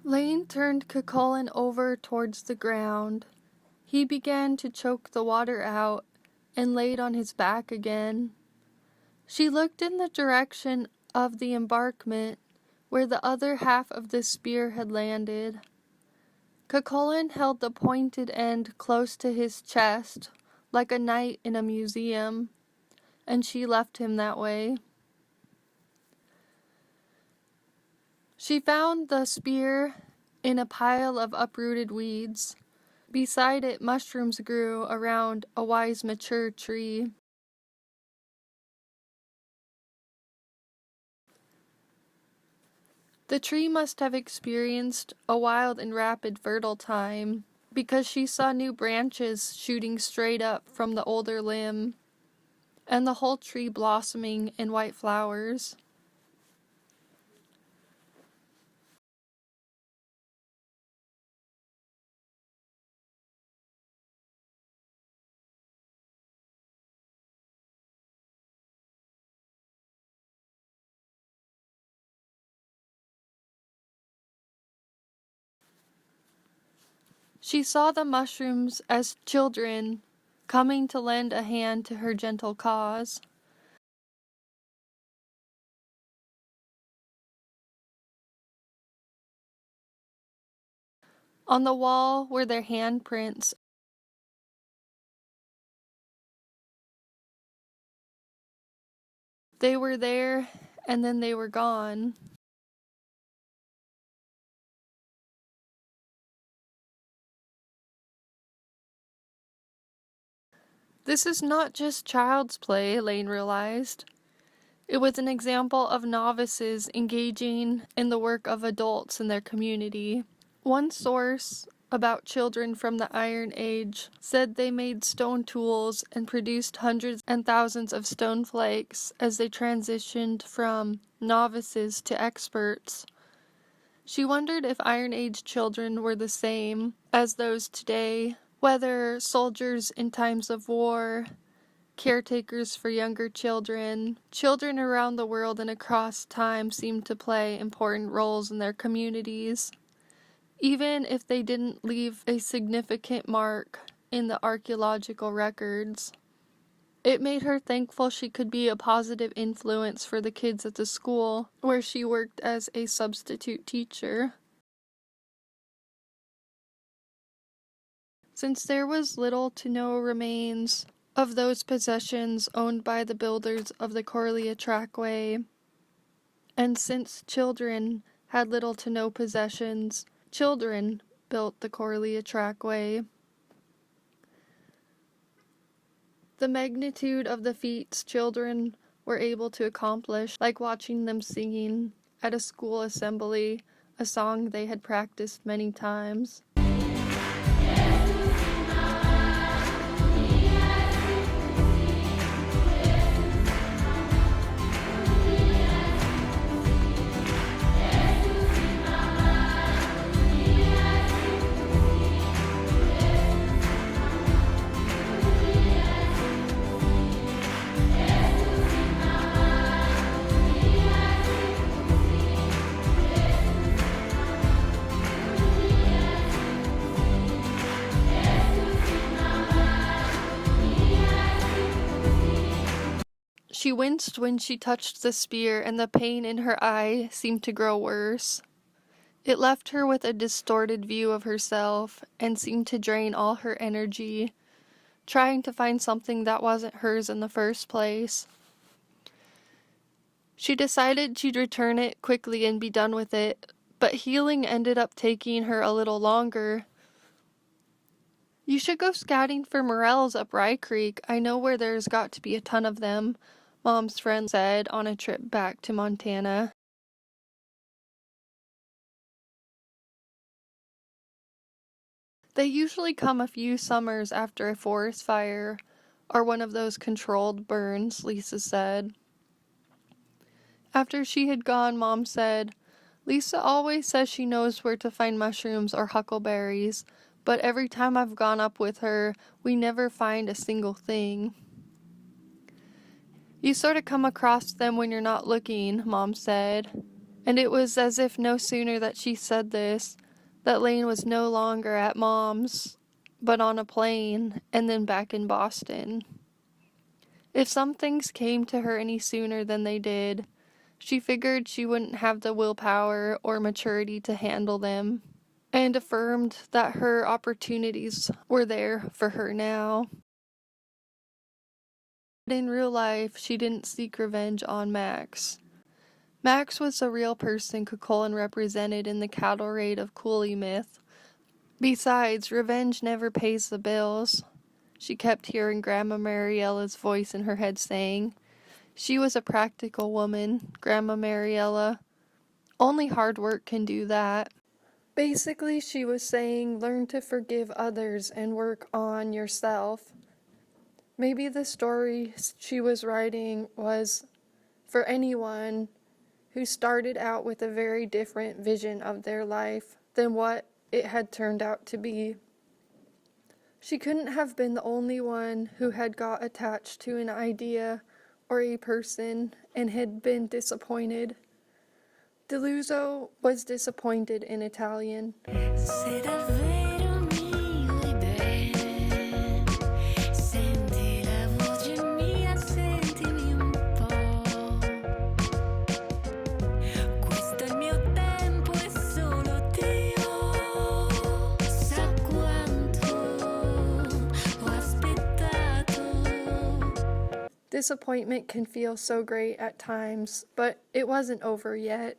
Laine turned Cuchulain over towards the ground. He began to choke the water out and laid on his back again. She looked in the direction of the embankment where the other half of the spear had landed. Cuchulain held the pointed end close to his chest, like a knight in a museum, and she left him that way. She found the spear in a pile of uprooted weeds. Beside it, mushrooms grew around a wise, mature tree. The tree must have experienced a wild and rapid fertile time, because she saw new branches shooting straight up from the older limb, and the whole tree blossoming in white flowers. She saw the mushrooms as children coming to lend a hand to her gentle cause. On the wall were their handprints. They were there, and then they were gone. This is not just child's play, Laine realized. It was an example of novices engaging in the work of adults in their community. One source about children from the Iron Age said they made stone tools and produced hundreds and thousands of stone flakes as they transitioned from novices to experts. She wondered if Iron Age children were the same as those today, whether soldiers in times of war, caretakers for younger children, children around the world and across time seemed to play important roles in their communities, even if they didn't leave a significant mark in the archaeological records. It made her thankful she could be a positive influence for the kids at the school where she worked as a substitute teacher. Since there was little to no remains of those possessions owned by the builders of the Corlea Trackway, and since children had little to no possessions, children built the Corlea Trackway. The magnitude of the feats children were able to accomplish, like watching them singing at a school assembly, a song they had practiced many times. She winced when she touched the spear, and the pain in her eye seemed to grow worse. It left her with a distorted view of herself, and seemed to drain all her energy. trying to find something that wasn't hers in the first place. She decided she'd return it quickly and be done with it, but healing ended up taking her a little longer. "You should go scouting for morels up Rye Creek. I know where there's got to be a ton of them," Mom's friend said on a trip back to Montana. "They usually come a few summers after a forest fire or one of those controlled burns," Lisa said. After she had gone, Mom said, "Lisa always says she knows where to find mushrooms or huckleberries, but every time I've gone up with her, we never find a single thing." "You sort of come across them when you're not looking," Mom said. And it was as if no sooner that she said this, that Laine was no longer at Mom's, but on a plane, and then back in Boston. If some things came to her any sooner than they did, she figured she wouldn't have the willpower or maturity to handle them, and affirmed that her opportunities were there for her now. But in real life, she didn't seek revenge on Max. Max was a real person Cuchulain represented in the Cattle Raid of Cooley myth. Besides, revenge never pays the bills. She kept hearing Grandma Mariella's voice in her head saying. She was a practical woman, Grandma Mariella. Only hard work can do that. Basically, she was saying, learn to forgive others and work on yourself. Maybe the story she was writing was for anyone who started out with a very different vision of their life than what it had turned out to be. She couldn't have been the only one who had got attached to an idea or a person and had been disappointed. Deluso was disappointed in Italian. Disappointment can feel so great at times, but it wasn't over yet.